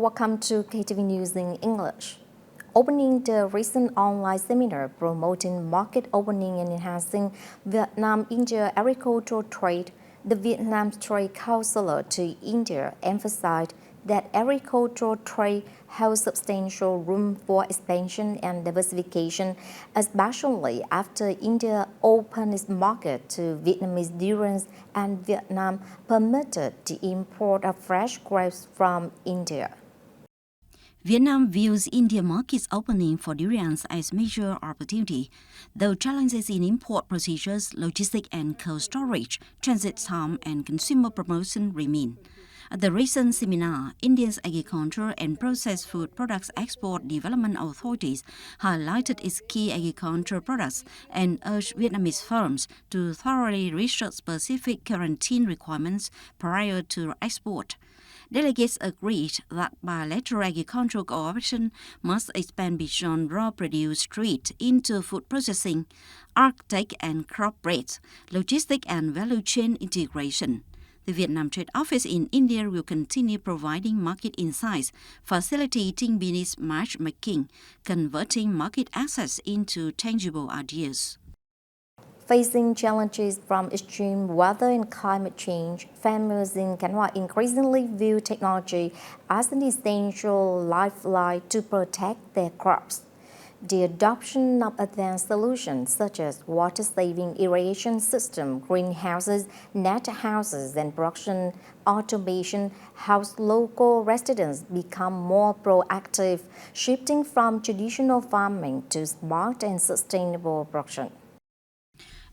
welcome to KTV News in English. Opening the recent online seminar promoting market opening and enhancing Vietnam-India agricultural trade, the Vietnam Trade Counselor to India emphasized that agricultural trade has substantial room for expansion and diversification, especially after India opened its market to Vietnamese durians and Vietnam permitted the import of fresh grapes from India. Vietnam views India market's opening for durians as major opportunity, though challenges in import procedures, logistics and cold storage, transit time and consumer promotion remain. At the recent seminar, India's Agriculture and Processed Food Products Export Development Authorities highlighted its key agricultural products and urged Vietnamese firms to thoroughly research specific quarantine requirements prior to export. Delegates agreed that bilateral agricultural cooperation must expand beyond raw produce trade into food processing, agtech and crop breeds, logistics and value chain integration. The Vietnam Trade Office in India will continue providing market insights, facilitating business matchmaking, converting market access into tangible ideas. Facing challenges from extreme weather and climate change, farmers in Khánh Hòa increasingly view technology as an essential lifeline to protect their crops. The adoption of advanced solutions such as water-saving irrigation system, greenhouses, net houses, and production automation helps local residents become more proactive, shifting from traditional farming to smart and sustainable production.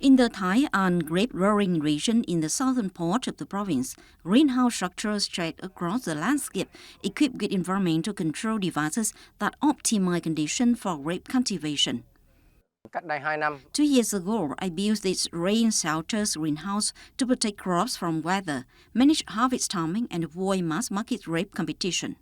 In the Thai and grape growing region in the southern part of the province, greenhouse structures spread across the landscape, equipped with environmental control devices that optimize conditions for grape cultivation. 2 years ago, I built this rain shelters greenhouse to protect crops from weather, manage harvest timing, and avoid mass market grape competition.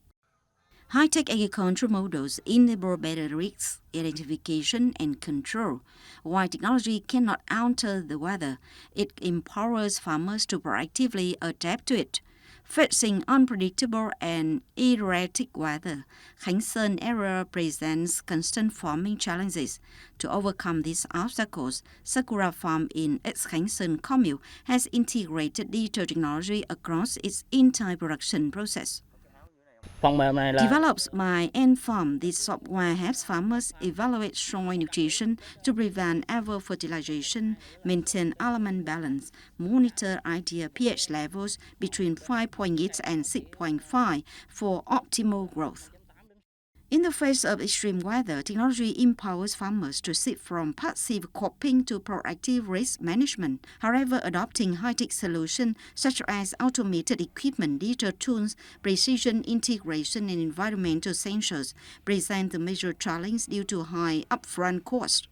High-tech agricultural models enable better risk identification and control. While technology cannot alter the weather, it empowers farmers to proactively adapt to it. Facing unpredictable and erratic weather, Khánh Sơn area presents constant farming challenges. To overcome these obstacles, Sakura Farm in Khánh Sơn commune has integrated digital technology across its entire production process. Developed by N-Farm, this software helps farmers evaluate soil nutrition to prevent over-fertilization, maintain element balance, monitor ideal pH levels between 5.8 and 6.5 for optimal growth. In the face of extreme weather, technology empowers farmers to shift from passive coping to proactive risk management. However, adopting high-tech solutions such as automated equipment, digital tools, precision integration, and environmental sensors present a major challenge due to high upfront costs.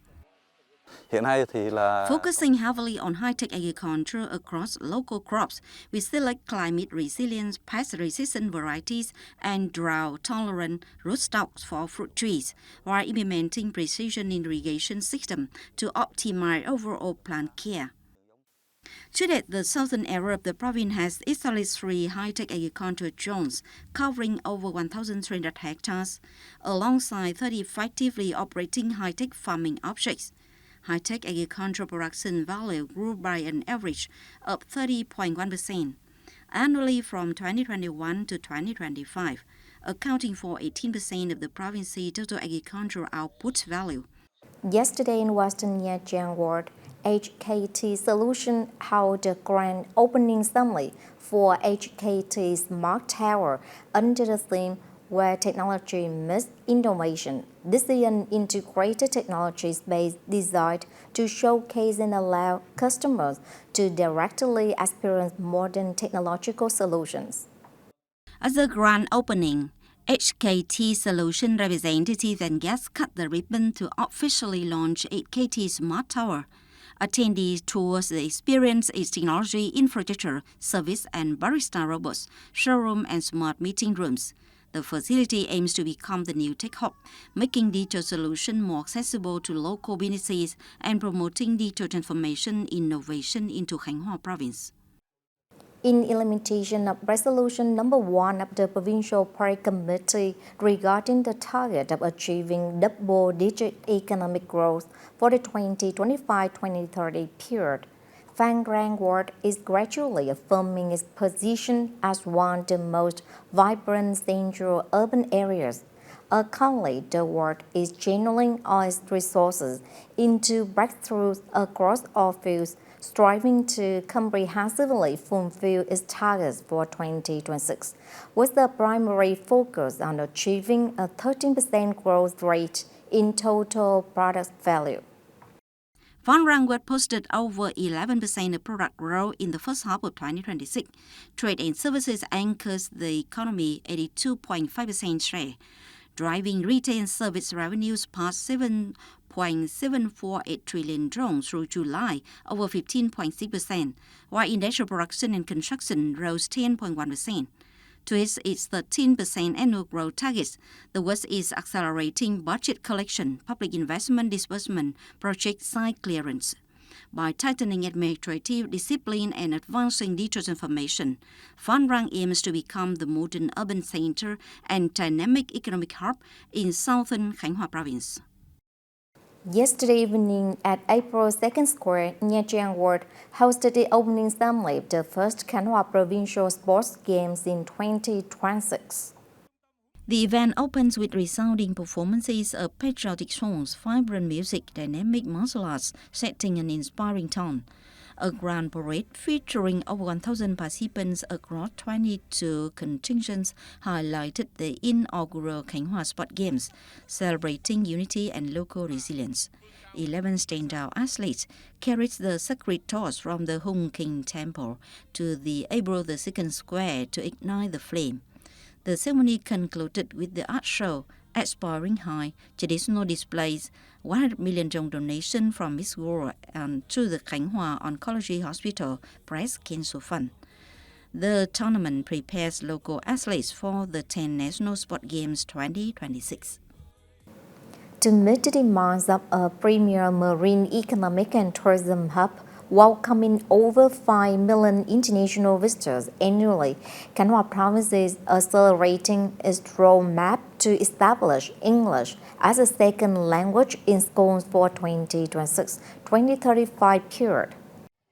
Focusing heavily on high-tech agriculture across local crops, we select climate-resilient, pest-resistant varieties and drought-tolerant rootstocks for fruit trees, while implementing precision irrigation systems to optimize overall plant care. To date, the southern area of the province has established 3 high-tech agricultural zones covering over 1,300 hectares, alongside 30 effectively operating high-tech farming objects. High-tech agricultural production value grew by an average of 30.1% annually from 2021 to 2025, accounting for 18% of the province's total agricultural output value. Yesterday in Western Nha Trang Ward, HKT Solution held a grand opening ceremony for HKT Smart Tower under the theme where technology meets innovation. This is an integrated technology space designed to showcase and allow customers to directly experience modern technological solutions. At the grand opening, HKT Solution representatives and guests cut the ribbon to officially launch HKT Smart Tower. Attendees tours the experience its technology infrastructure, service and barista robots, showroom and smart meeting rooms. The facility aims to become the new tech hub, making digital solutions more accessible to local businesses and promoting digital transformation innovation into Khánh Hòa province. in implementation of Resolution Number 1 of the Provincial Party Committee regarding the target of achieving double-digit economic growth for the 2025-2030 period. Phan Rang ward is gradually affirming its position as one of the most vibrant central urban areas. Currently, the ward is channeling all its resources into breakthroughs across all fields, striving to comprehensively fulfill its targets for 2026, with the primary focus on achieving a 13% growth rate in total product value. Phan Rang posted over 11% of product growth in the first half of 2026. Trade and services anchors the economy 82.5% share, driving retail and service revenues past 7.748 trillion dong through July, over 15.6%, while industrial production and construction rose 10.1%. To its 13% annual growth targets, the West is accelerating budget collection, public investment disbursement, project site clearance. By tightening administrative discipline and advancing digital transformation, Phan Rang aims to become the modern urban center and dynamic economic hub in southern Khánh Hòa province. Yesterday evening at April 2nd Square, Nha Trang Ward hosted the opening ceremony of the first Khánh Hòa Provincial Sports Games in 2026. The event opens with resounding performances of patriotic songs, vibrant music, dynamic martial arts, setting an inspiring tone. A grand parade featuring over 1,000 participants across 22 contingents highlighted the inaugural Khánh Hòa Sport Games, celebrating unity and local resilience. 11 standout athletes carried the sacred torch from the Hung King Temple to the April 2nd Square to ignite the flame. The ceremony concluded with the art show, Aspiring High, traditional displays, 100 million dong donation from Miss World to the Khánh Hòa Oncology Hospital Breast Cancer Fund. The tournament prepares local athletes for the 10 National Sport Games 2026. To meet the demands of a premier marine economic and tourism hub, welcoming over 5 million international visitors annually, Khánh Hòa province is accelerating its roadmap to establish English as a second language in schools for 2026-2035 period.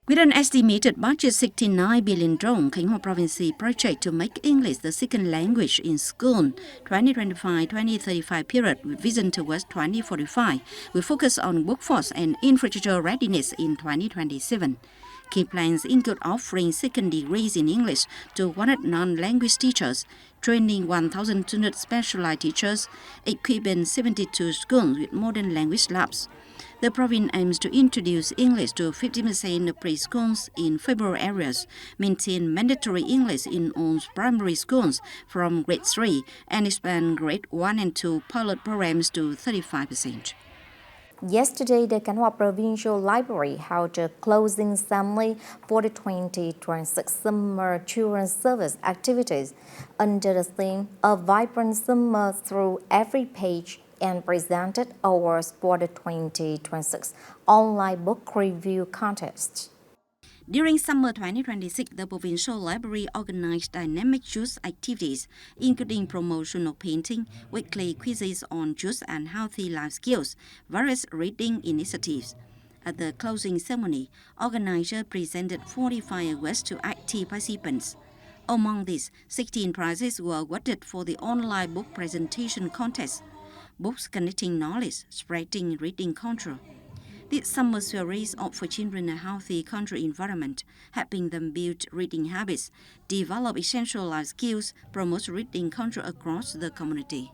With an estimated budget 69 billion dong, Khánh Hòa province project to make English the second language in school 2025-2035 period with vision towards 2045 will focus on workforce and infrastructure readiness in 2027. Key plans include offering second degrees in English to 100 non-language teachers, training 1,200 specialized teachers, equipping 72 schools with modern language labs. The province aims to introduce English to 50% of preschools in favored areas, maintain mandatory English in all primary schools from grade 3, and expand grade 1 and 2 pilot programs to 35%. Yesterday, the Khánh Hòa Provincial Library held a closing ceremony for the 2026 Summer Children's Service activities under the theme A Vibrant Summer Through Every Page, and presented awards for the 2026 online book review contest. During summer 2026, the Provincial Library organized dynamic youth activities, including promotional painting, weekly quizzes on youth and healthy life skills, various reading initiatives. At the closing ceremony, organizers presented 45 awards to active participants. Among these, 16 prizes were awarded for the online book presentation contest. Books connecting knowledge, spreading reading culture. This summer series offers children a healthy country environment, helping them build reading habits, develop essential life skills, promote reading culture across the community.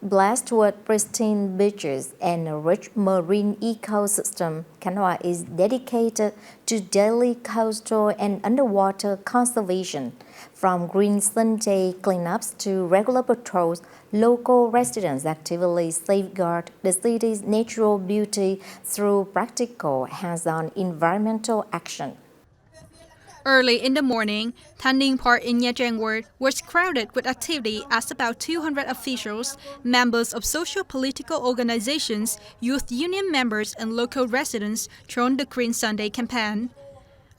Blessed with pristine beaches and a rich marine ecosystem, Khánh Hòa is dedicated to daily coastal and underwater conservation. From green Sunday cleanups to regular patrols, local residents actively safeguard the city's natural beauty through practical, hands-on environmental action. Early in the morning, Tanning Park in Nha Trang Ward was crowded with activity as about 200 officials, members of social-political organizations, youth union members, and local residents joined the Green Sunday campaign.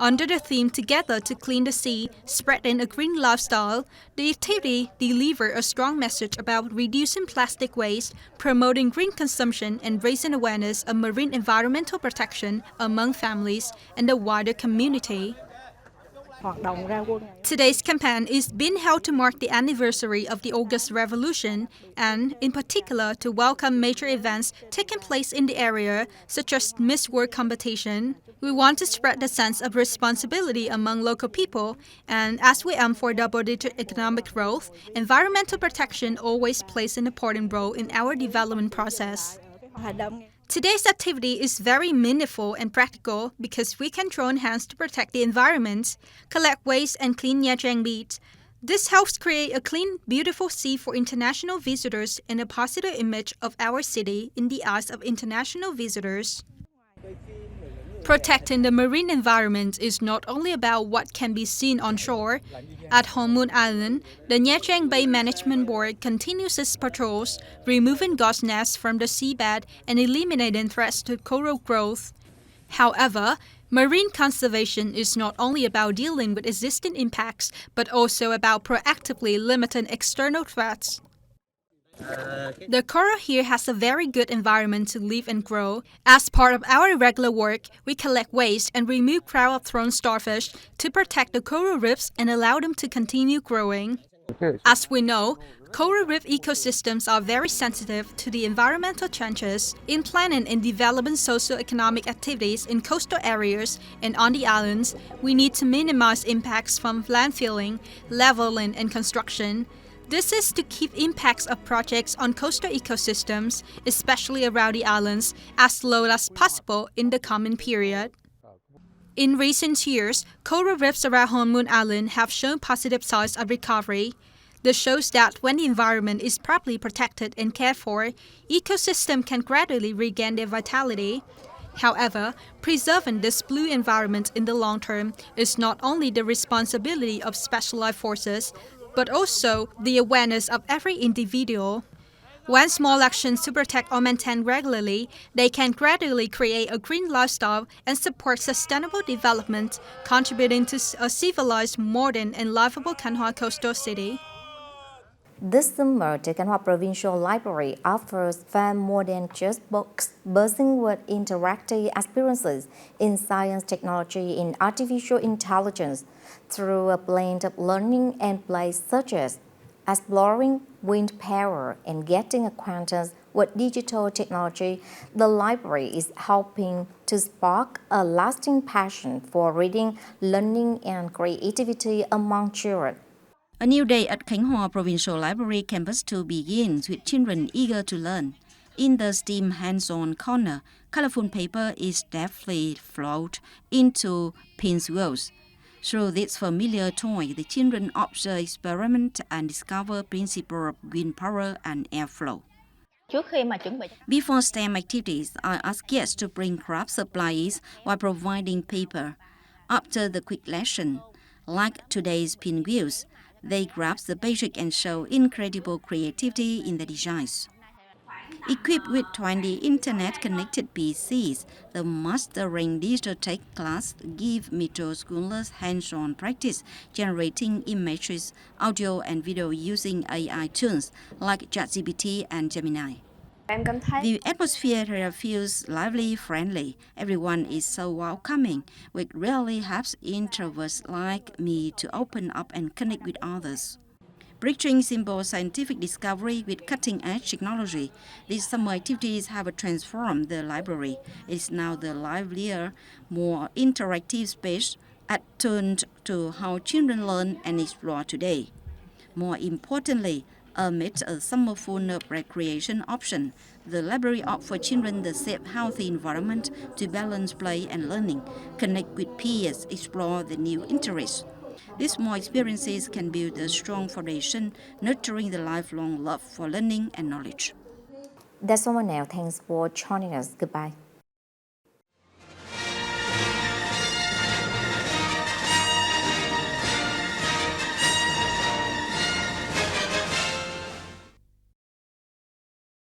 Under the theme Together to Clean the Sea, Spreading a Green Lifestyle, the activity delivered a strong message about reducing plastic waste, promoting green consumption, and raising awareness of marine environmental protection among families and the wider community. Today's campaign is being held to mark the anniversary of the August Revolution and, in particular, to welcome major events taking place in the area, such as Miss World competition. We want to spread the sense of responsibility among local people, and as we aim for double-digit economic growth, environmental protection always plays an important role in our development process. Today's activity is very meaningful and practical because we can join hands to protect the environment, collect waste, and clean Nha Trang beach. This helps create a clean, beautiful sea for international visitors and a positive image of our city in the eyes of international visitors. Protecting the marine environment is not only about what can be seen on shore. At Hong Mun Island, the Nha Trang Bay Management Board continues its patrols, removing ghost nests from the seabed and eliminating threats to coral growth. However, marine conservation is not only about dealing with existing impacts, but also about proactively limiting external threats. The coral here has a very good environment to live and grow. As part of our regular work, we collect waste and remove crowd of thrown starfish to protect the coral reefs and allow them to continue growing. As we know, coral reef ecosystems are very sensitive to the environmental changes. In planning and developing socio-economic activities in coastal areas and on the islands, we need to minimize impacts from landfilling, leveling, and construction. This is to keep impacts of projects on coastal ecosystems, especially around the islands, as low as possible in the coming period. In recent years, coral reefs around Hong Mun Island have shown positive signs of recovery. This shows that when the environment is properly protected and cared for, ecosystems can gradually regain their vitality. However, preserving this blue environment in the long term is not only the responsibility of specialized forces, but also the awareness of every individual. When small actions to protect or maintain regularly, they can gradually create a green lifestyle and support sustainable development, contributing to a civilized, modern, and livable Khánh Hòa coastal city. This summer, the Khánh Hòa Provincial Library offers far more than just books, buzzing with interactive experiences in science, technology, and artificial intelligence through a blend of learning and play such as exploring wind power and getting acquainted with digital technology. The library is helping to spark a lasting passion for reading, learning, and creativity among children. A new day at Khánh Hòa Provincial Library campus 2 begins with children eager to learn. In the STEAM hands-on corner, colorful paper is deftly flowed into pencils. Through this familiar toy, the children observe, experiment, and discover principles of wind power and airflow. Before STEM activities, I ask guests to bring craft supplies while providing paper. After the quick lesson, like today's pinwheels, they grasp the basic and show incredible creativity in the designs. Equipped with 20 internet-connected PCs, the Mastering Digital Tech class gives middle schoolers hands-on practice generating images, audio, and video using AI tools like ChatGPT and Gemini. The atmosphere here feels lively, friendly. Everyone is so welcoming, which really helps introverts like me to open up and connect with others. Bridging simple scientific discovery with cutting-edge technology, these summer activities have transformed the library. It is now the livelier, more interactive space attuned to how children learn and explore today. More importantly, amid a summer full of recreation options, the library offers children the safe, healthy environment to balance play and learning, connect with peers, explore the new interests. These small experiences can build a strong foundation, nurturing the lifelong love for learning and knowledge. That's all for now. Thanks for joining us. Goodbye.